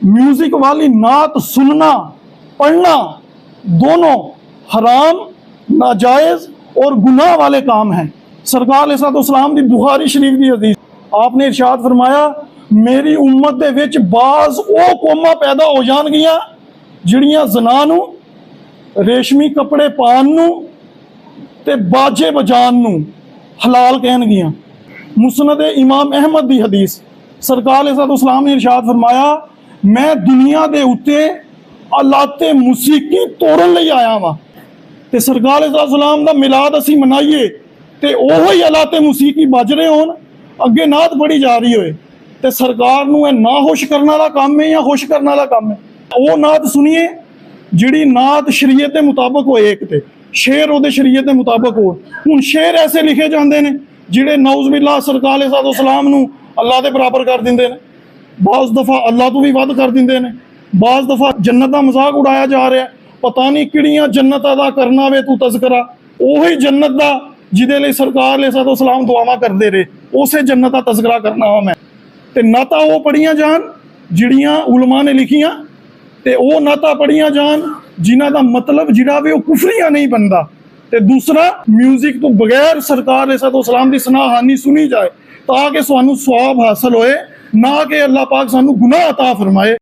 Music वाली नात सुनना पढ़ना दोनों हराम, नाजायज और गुनाह वाले काम हैं। सरकार अलैहिस्सलाम दी बुखारी शरीफ की हदीस, आपने इरशाद फरमाया मेरी उम्मत दे विच बाज ओ कौमां पैदा हो जाणगियां जिहड़ियां ज़ना नूं, रेशमी कपड़े पान नूं ते बाजे बजान नूं हलाल कहणगियां। मुस्नद इमाम अहमद दी हदीस, सरकार अलैहिस्सलाम ने इरशाद फरमाया मैं दुनिया दे उत्ते अलाते मुसीकी तोड़न लई आया वां ते सरकार अलैहिस्सलाम दा मिलाद असी मनाइए ते ओहो ही अलाते मुसीकी बज रहे होण, अगे नात पढ़ी जा रही होए ते सरकार नूं इह ना खुश करने वाला काम है या खुश करने वाला काम है। वो नात सुनिए जिहड़ी नात शरीयत के मुताबिक होए, एक ते शेर उहदे शरीयत के मुताबिक हो। हुण शेर ऐसे लिखे जाते हैं जिहड़े नौज़ बिल्लाह सरकार अलैहिस्सलाम नूं अल्लाह दे बराबर कर दिंदे ने, बाज़ दफ़ा अल्लाह तो भी वध कर दिंदे ने, बाज़ दफ़ा जन्नत का मजाक उड़ाया जा रहा है। पता नहीं किहड़ियां जन्नत दा करना वे तू तज़करा, उही जन्नत दा जिहदे लई सरकार अलैहिस्सलाम दुआवां करदे रहे, उसे जन्नत का तज़करा करना वा मैं। ते नातां वो पढ़ियां जान जिहड़ियां उलमा ने लिखियां ते वो नातां पढ़ियां जान जिन्हां दा मतलब जिहड़ा वे कुफरिया नहीं बनता। ते दूसरा म्यूजिक तो बगैर सरकार अलैहिस्सलाम दी सनाहानी सुनी जाए ताकि सानू सवाब हासिल होए, ना कि अल्लाह पाक सानू गुनाह अता फरमाए।